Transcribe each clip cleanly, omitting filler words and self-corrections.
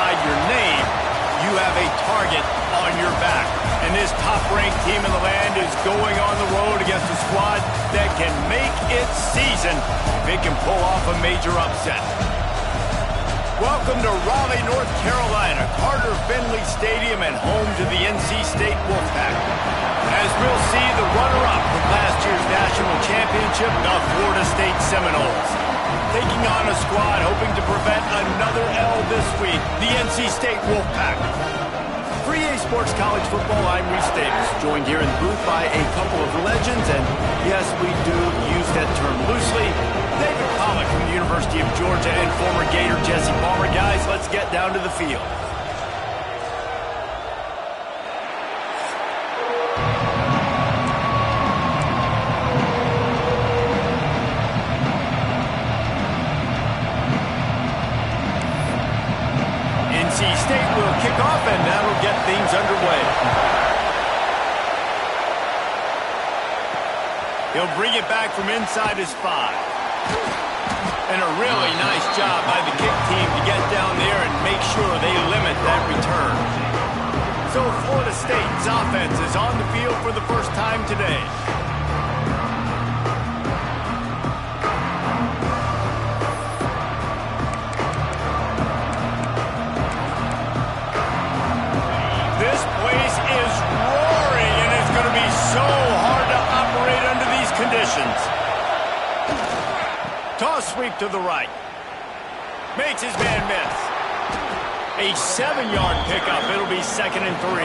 alongside your name, you have a target on your back. And this top-ranked team in the land is going on the road against a squad that can make its season if it can pull off a major upset. Welcome to Raleigh, North Carolina, Carter Finley Stadium, and home to the NC State Wolfpack. As we'll see, the runner-up from last year's national championship, the Florida State Seminoles. Taking on a squad hoping to prevent another L this week, the NC State Wolfpack. For EA Sports College Football, I'm Reese Davis, joined here in the booth by a couple of legends, and yes, we do use that term loosely. David Pollock from the University of Georgia and former Gator Jesse Palmer. Guys, let's get down to the field. NC State will kick off, and that'll get things underway. He'll bring it back from inside his 5. And a really nice job by the kick team to get down there and make sure they limit that return. So Florida State's offense is on the field for the first time today. This place is roaring, and it's going to be so hard to operate under these conditions. Toss sweep to the right. Makes his man miss. A 7-yard pickup. It'll be 2nd and 3.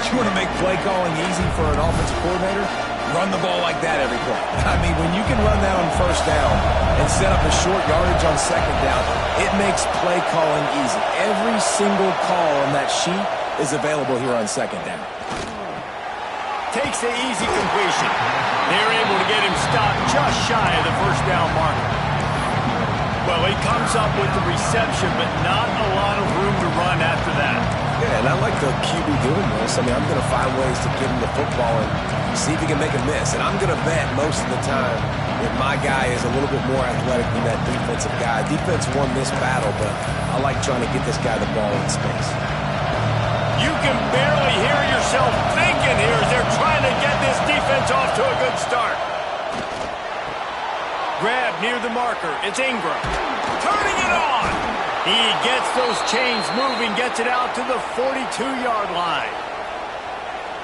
You want to make play calling easy for an offensive coordinator? Run the ball like that every play. I mean, when you can run that on first down and set up a short yardage on second down, it makes play calling easy. Every single call on that sheet is available here on second down. Takes the easy completion. They're able to get him stopped just shy of the first down marker. Well, he comes up with the reception, but not a lot of room to run after that. Yeah, and I like the QB doing this. I mean, I'm going to find ways to get him the football and see if he can make a miss. And I'm going to bet most of the time that my guy is a little bit more athletic than that defensive guy. Defense won this battle, but I like trying to get this guy the ball in space. You can barely hear yourself thinking here as they're trying to get this defense off to a good start. Grab near the marker. It's Ingram. Turning it on. He gets those chains moving, gets it out to the 42-yard line.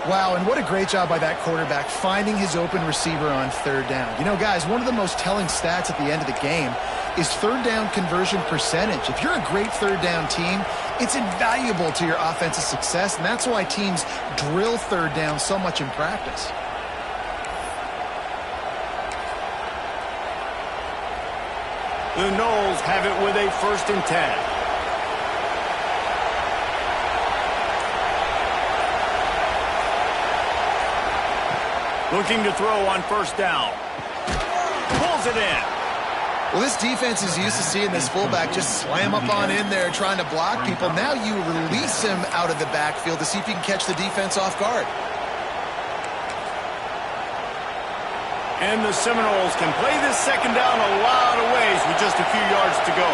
Wow, and what a great job by that quarterback finding his open receiver on 3rd down. You know, guys, one of the most telling stats at the end of the game is 3rd down conversion percentage. If you're a great 3rd down team, it's invaluable to your offensive success, and that's why teams drill 3rd down so much in practice. The Noles have it with a 1st and 10. Looking to throw on 1st down. Pulls it in. Well, this defense is used to seeing this fullback just slam up on in there trying to block people. Now you release him out of the backfield to see if you can catch the defense off guard. And the Seminoles can play this 2nd down a lot of ways with just a few yards to go.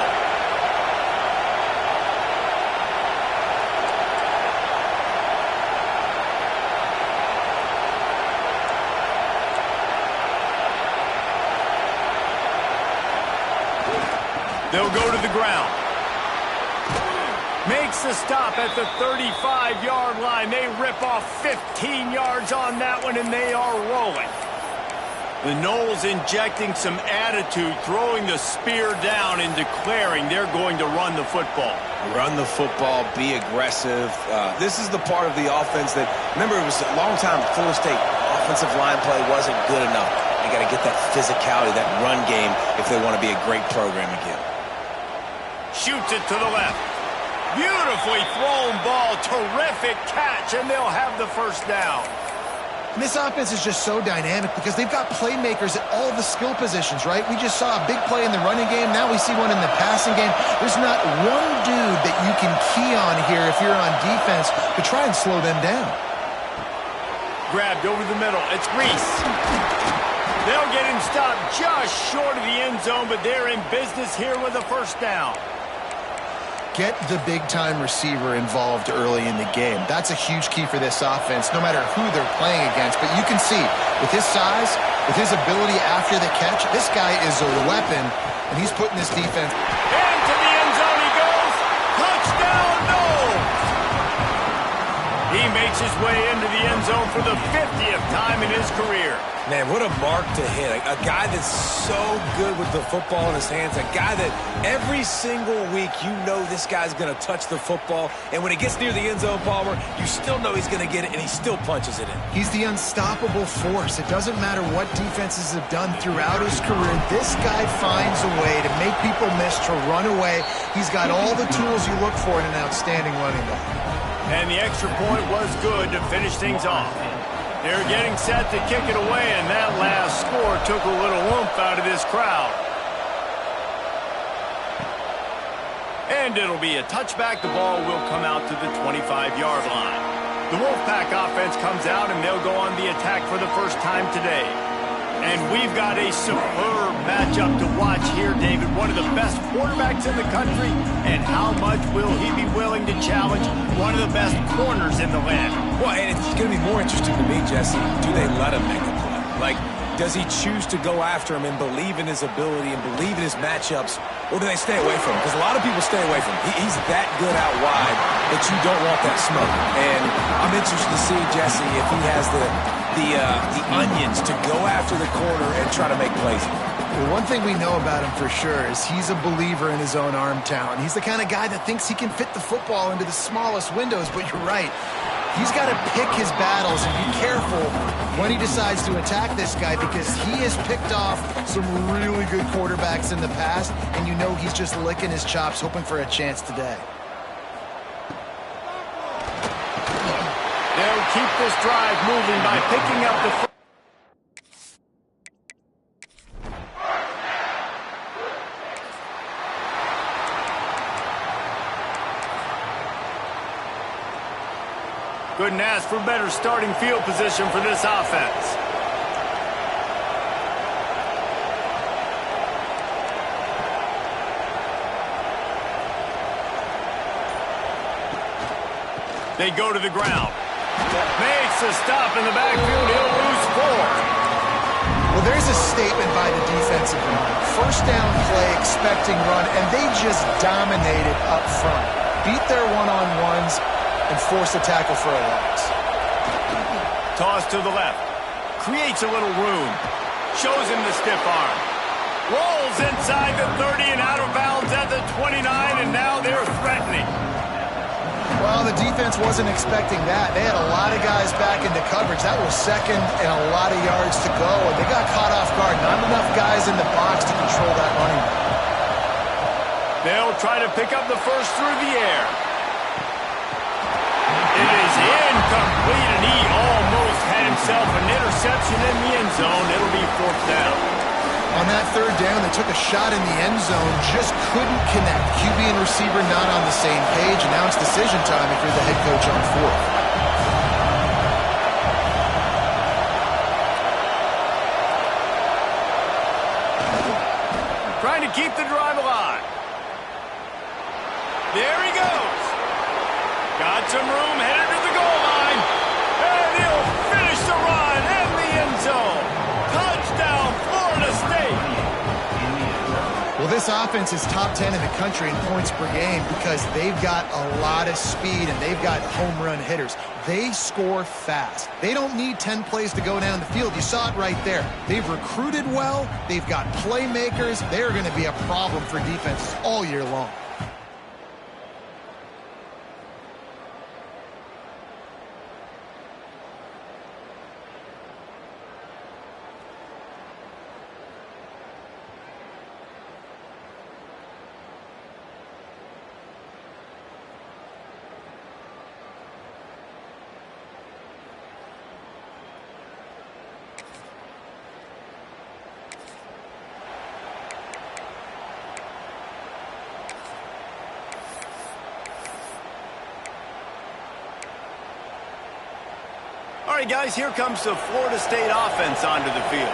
They'll go to the ground. Makes the stop at the 35-yard line. They rip off 15 yards on that one, and they are rolling. The Noles injecting some attitude, throwing the spear down and declaring they're going to run the football. Run the football, be aggressive. This is the part of the offense that, remember, it was a long time Florida State offensive line play wasn't good enough. They got to get that physicality, that run game, if they want to be a great program again. Shoots it to the left. Beautifully thrown ball, terrific catch, and they'll have the 1st down. And this offense is just so dynamic because they've got playmakers at all the skill positions, right? We just saw a big play in the running game. Now we see one in the passing game. There's not one dude that you can key on here if you're on defense to try and slow them down. Grabbed over the middle. It's Reese. They'll get him stopped just short of the end zone, but they're in business here with a 1st down. Get the big-time receiver involved early in the game. That's a huge key for this offense, no matter who they're playing against. But you can see, with his size, with his ability after the catch, this guy is a weapon, and he's putting this defense. Into the end zone he goes. Touchdown, no! He makes his way into the end zone for the 50th time in his career. Man, what a mark to hit. A guy that's so good with the football in his hands. A guy that every single week you know this guy's going to touch the football. And when it gets near the end zone, Palmer, you still know he's going to get it, and he still punches it in. He's the unstoppable force. It doesn't matter what defenses have done throughout his career. This guy finds a way to make people miss, to run away. He's got all the tools you look for in an outstanding running back. And the extra point was good to finish things off. They're getting set to kick it away, and that last score took a little oomph out of this crowd. And it'll be a touchback. The ball will come out to the 25-yard line. The Wolfpack offense comes out, and they'll go on the attack for the first time today. And we've got a superb matchup to watch here, David. One of the best quarterbacks in the country, and how much will he be willing to challenge one of the best corners in the land? Well, and it's going to be more interesting to me, Jesse, do they let him make a play? Like, does he choose to go after him and believe in his ability and believe in his matchups, or do they stay away from him? Because a lot of people stay away from him. He's that good out wide that you don't want that smoke. And I'm interested to see, Jesse, if he has the onions to go after the corner and try to make plays. Well, one thing we know about him for sure is he's a believer in his own arm talent. He's the kind of guy that thinks he can fit the football into the smallest windows, but you're right. He's got to pick his battles and be careful when he decides to attack this guy, because he has picked off some really good quarterbacks in the past, and you know he's just licking his chops, hoping for a chance today. They'll keep this drive moving by picking up the... Couldn't ask for better starting field position for this offense. They go to the ground. Makes a stop in the backfield. He'll lose 4. Well, there's a statement by the defensive line. First down play, expecting run, and they just dominated up front. Beat their one-on-ones and force a tackle for a loss. Toss to the left. Creates a little room. Shows him the stiff arm. Rolls inside the 30 and out of bounds at the 29, and now they're threatening. Well, the defense wasn't expecting that. They had a lot of guys back into coverage. That was second and a lot of yards to go, and they got caught off guard. Not enough guys in the box to control that running back. They'll try to pick up the first through the air. It is incomplete, and he almost had himself an interception in the end zone. It'll be 4th down. On that 3rd down, they took a shot in the end zone, just couldn't connect. QB and receiver not on the same page, and now it's decision time if you're the head coach on 4th. Trying to keep the drive alive. There he goes. Got some room, headed to the goal line. And he'll finish the run in the end zone. Touchdown, Florida State. Well, this offense is top 10 in the country in points per game because they've got a lot of speed and they've got home run hitters. They score fast. They don't need 10 plays to go down the field. You saw it right there. They've recruited well. They've got playmakers. They're going to be a problem for defenses all year long. All right, guys, here comes the Florida State offense onto the field.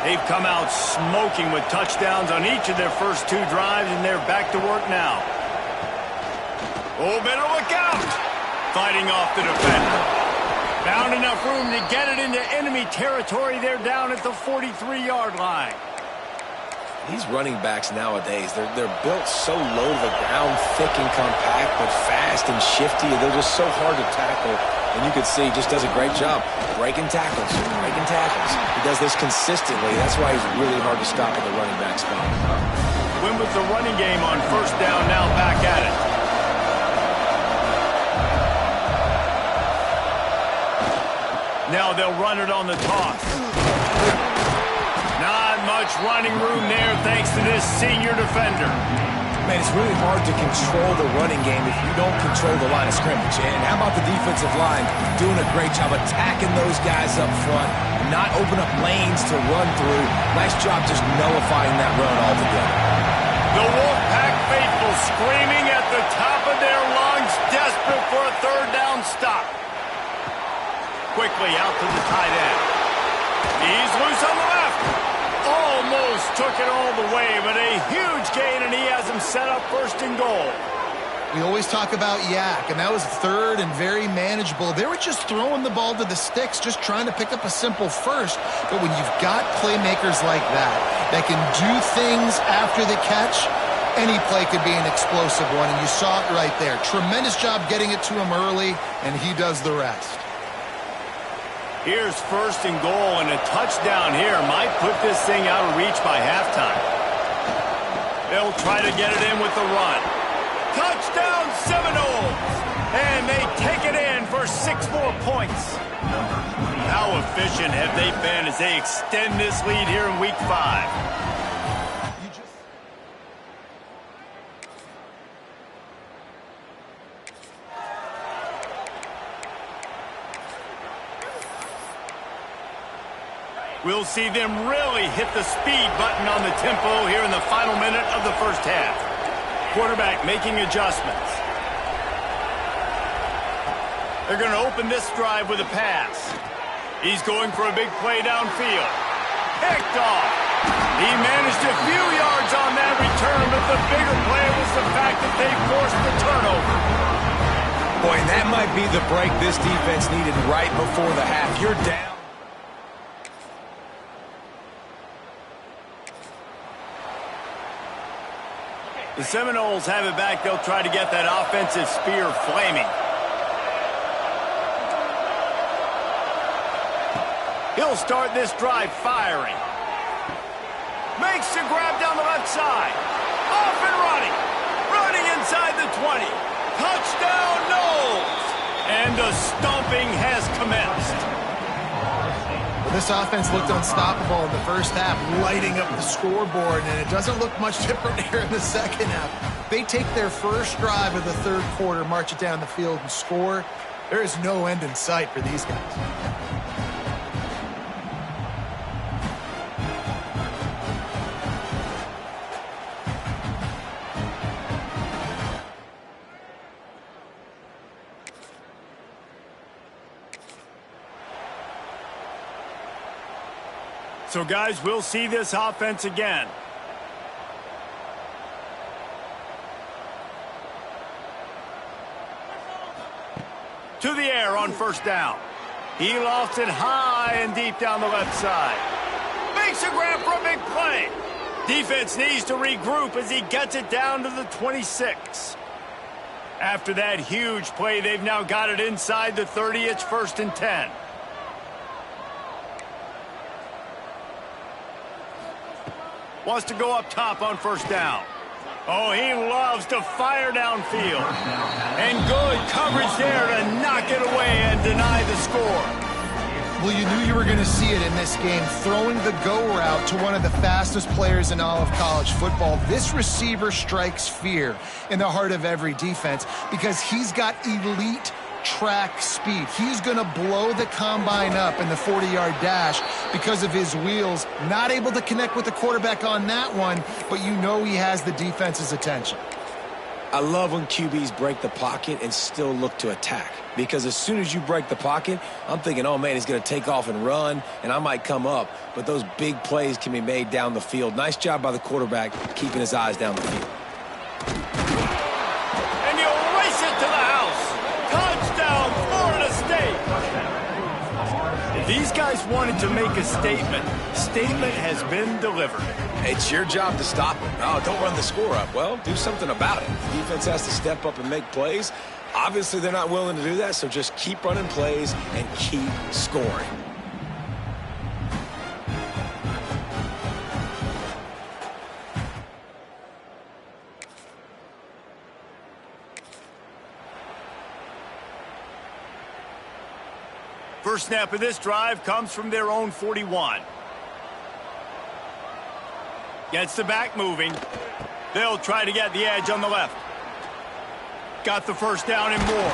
They've come out smoking with touchdowns on each of their first 2 drives, and they're back to work now. Oh, better look out. Fighting off the defender. Found enough room to get it into enemy territory. They're down at the 43-yard line. These running backs nowadays, they're built so low to the ground, thick and compact, but fast and shifty. They're just so hard to tackle. And you can see he just does a great job breaking tackles, breaking tackles. He does this consistently. That's why he's really hard to stop in the running back spot. Win with the running game on first down, now back at it. Now they'll run it on the toss. Not much running room there thanks to this senior defender. Man, it's really hard to control the running game if you don't control the line of scrimmage. And how about the defensive line doing a great job attacking those guys up front, not open up lanes to run through. Nice job just nullifying that run altogether. The Wolfpack faithful screaming at the top of their lungs, desperate for a third down stop. Quickly out to the tight end. He's loose on the left. Almost took it all the way, but a huge gain, and he has him set up first and goal. We always talk about yak, and that was third and very manageable. They were just throwing the ball to the sticks, just trying to pick up a simple first. But when you've got playmakers like that can do things after the catch, any play could be an explosive one, and you saw it right there. Tremendous job getting it to him early, and he does the rest. Here's first and goal, and a touchdown here might put this thing out of reach by halftime. They'll try to get it in with the run. Touchdown Seminoles! And they take it in for 6 more points. How efficient have they been as they extend this lead here in Week 5? We'll see them really hit the speed button on the tempo here in the final minute of the first half. Quarterback making adjustments. They're going to open this drive with a pass. He's going for a big play downfield. Picked off. He managed a few yards on that return, but the bigger play was the fact that they forced the turnover. Boy, and that might be the break this defense needed right before the half. You're down. The Seminoles have it back. They'll try to get that offensive spear flaming. He'll start this drive firing. Makes the grab down the left side. Off and running. Running inside the 20. Touchdown, Noles! And the stomping has commenced. This offense looked unstoppable in the first half, lighting up the scoreboard, and it doesn't look much different here in the second half. They take their first drive of the third quarter, march it down the field, and score. There is no end in sight for these guys. So, guys, we'll see this offense again. To the air on first down. He lofts it high and deep down the left side. Makes a grab for a big play. Defense needs to regroup as he gets it down to the 26. After that huge play, they've now got it inside the 30. It's 1st and 10. Wants to go up top on first down. Oh, he loves to fire downfield. And good coverage there to knock it away and deny the score. Well, you knew you were going to see it in this game, throwing the go route to one of the fastest players in all of college football. This receiver strikes fear in the heart of every defense because he's got elite track speed. He's going to blow the combine up in the 40-yard dash because of his wheels. Not able to connect with the quarterback on that one, but you know he has the defense's attention. I love when QBs break the pocket and still look to attack, because as soon as you break the pocket, I'm thinking, oh, man, he's going to take off and run, and I might come up. But those big plays can be made down the field. Nice job by the quarterback keeping his eyes down the field. And he'll race it guys wanted to make a statement. Statement has been delivered. It's your job to stop them. Oh, don't run the score up. Well, do something about it. Defense has to step up and make plays. Obviously, they're not willing to do that, so just keep running plays and keep scoring. First snap of this drive comes from their own 41. Gets the back moving. They'll try to get the edge on the left. Got the first down and more.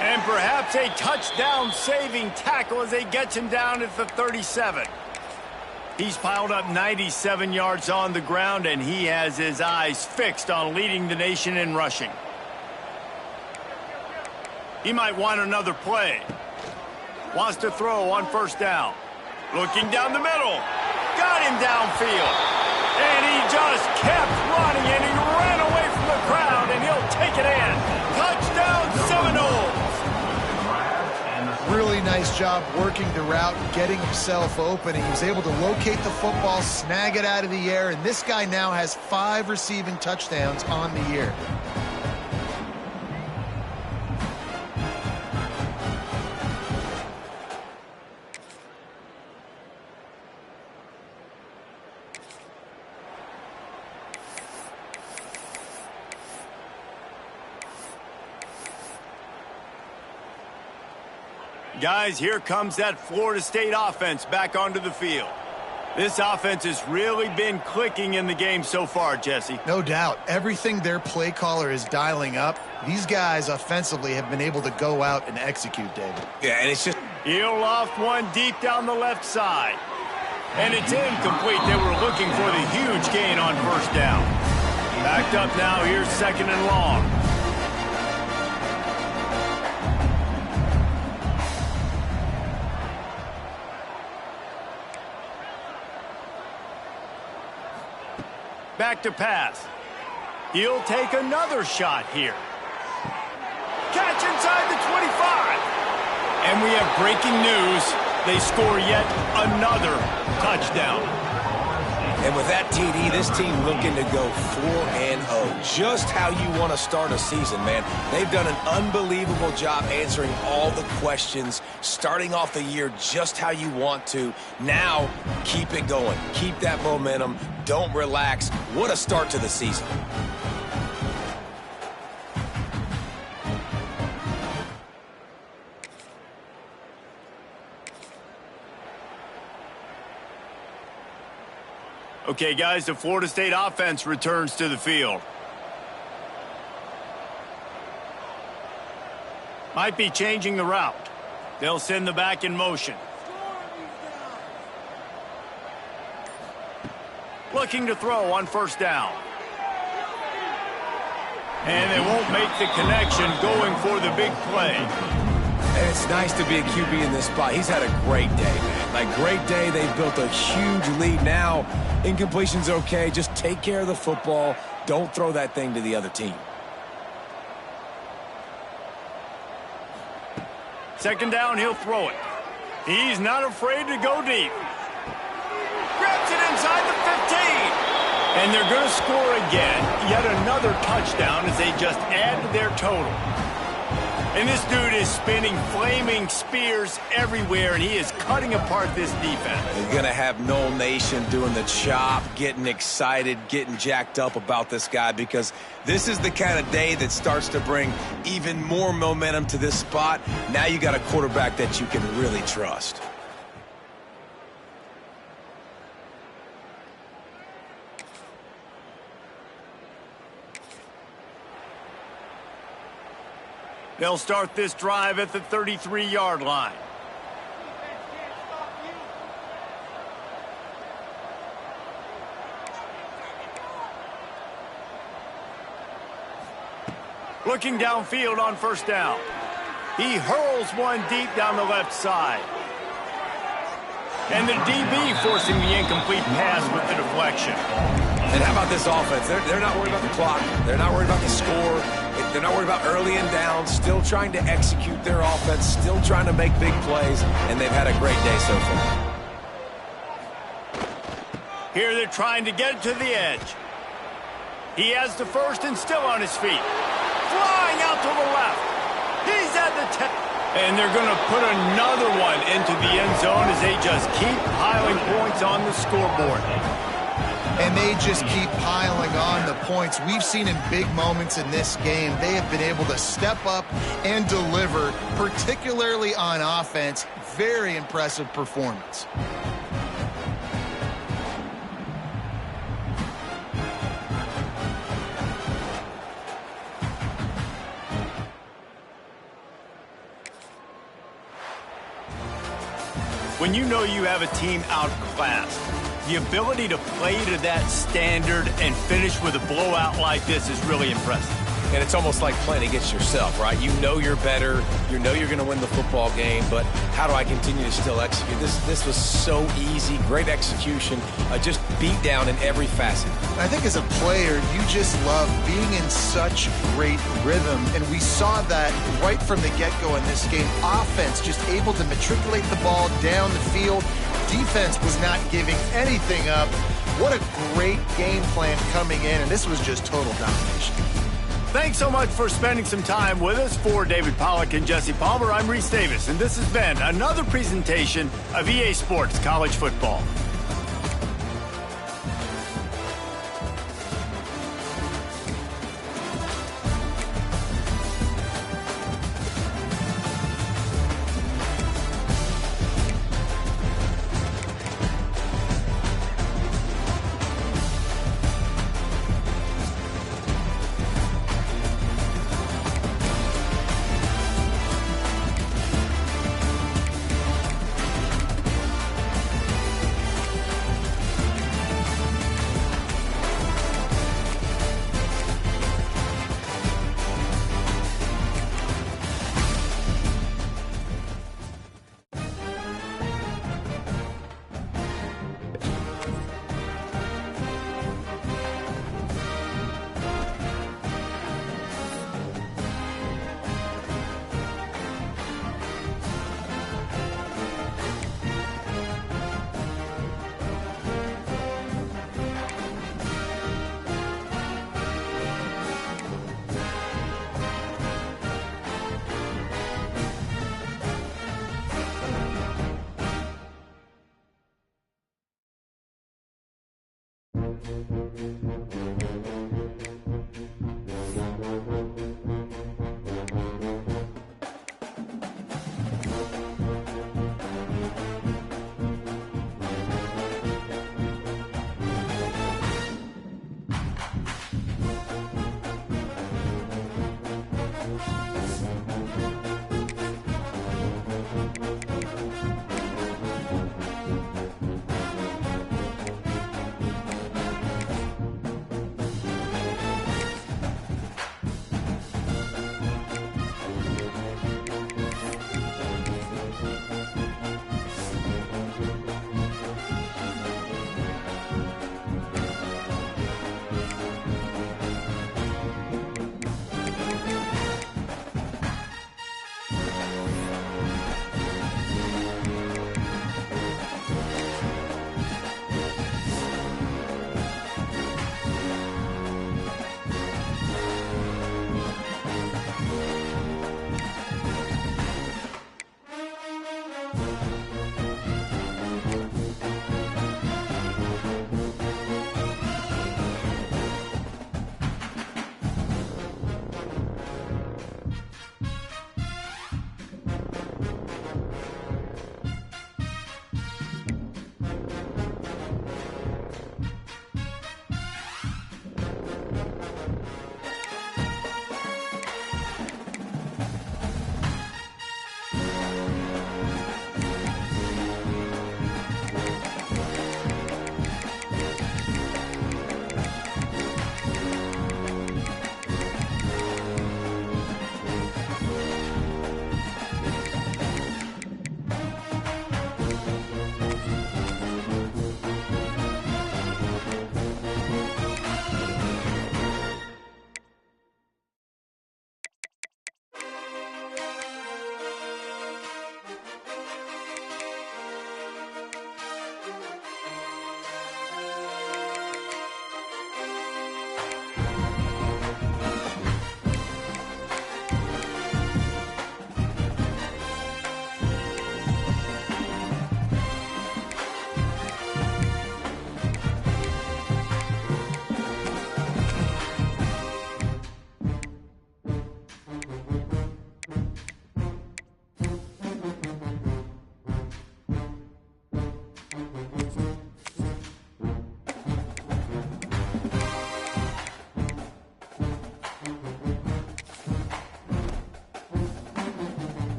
And perhaps a touchdown-saving tackle as they get him down at the 37. He's piled up 97 yards on the ground, and he has his eyes fixed on leading the nation in rushing. He might want another play. Wants to throw on first down. Looking down the middle. Got him downfield. And he just kept running, and he ran away from the crowd, and he'll take it in. Touchdown, Seminoles. Really nice job working the route, getting himself open. He was able to locate the football, snag it out of the air, and this guy now has 5 receiving touchdowns on the year. Guys, here comes that Florida State offense back onto the field. This offense has really been clicking in the game so far, Jesse. No doubt. Everything their play caller is dialing up, these guys offensively have been able to go out and execute, David. Yeah, and it's just... He'll loft one deep down the left side. And it's incomplete. They were looking for the huge gain on first down. Backed up now. Here's second and long. Back to pass. He'll take another shot here. Catch inside the 25. And we have breaking news. They score yet another touchdown. And with that TD, this team looking to go 4-0. Just how you want to start a season, man. They've done an unbelievable job answering all the questions, starting off the year just how you want to. Now, keep it going. Keep that momentum. Don't relax. What a start to the season. Okay, guys, the Florida State offense returns to the field. Might be changing the route. They'll send the back in motion. Looking to throw on first down. And they won't make the connection, going for the big play. And it's nice to be a QB in this spot. He's had a great day, man. Like, great day. They've built a huge lead. Now, incompletion's okay. Just take care of the football. Don't throw that thing to the other team. Second down, he'll throw it. He's not afraid to go deep. Grabs it inside the 15. And they're going to score again. Yet another touchdown as they just add to their total. And this dude is spinning flaming spears everywhere, and he is cutting apart this defense. You're going to have Noel Nation doing the chop, getting excited, getting jacked up about this guy, because this is the kind of day that starts to bring even more momentum to this spot. Now you got a quarterback that you can really trust. They'll start this drive at the 33-yard line. Looking downfield on first down. He hurls one deep down the left side. And the DB forcing the incomplete pass with the deflection. And how about this offense? They're not worried about the clock. They're not worried about the score. They're not worried about early and down, still trying to execute their offense, still trying to make big plays, and they've had a great day so far. Here they're trying to get it to the edge. He has the first and still on his feet. Flying out to the left. He's at the 10. And they're going to put another one into the end zone as they just keep piling points on the scoreboard. And they just keep piling on the points. We've seen in big moments in this game, they have been able to step up and deliver, particularly on offense. Very impressive performance. When you know you have a team outclassed, the ability to play to that standard and finish with a blowout like this is really impressive. And it's almost like playing against yourself, right? You know you're better. You know you're going to win the football game, but how do I continue to still execute? This was so easy, great execution, just beat down in every facet. I think as a player, you just love being in such great rhythm, and we saw that right from the get-go in this game. Offense just able to matriculate the ball down the field. Defense was not giving anything up. What a great game plan coming in, and this was just total domination. Thanks so much for spending some time with us. For David Pollack and Jesse Palmer, I'm Reese Davis, and this has been another presentation of EA Sports College Football.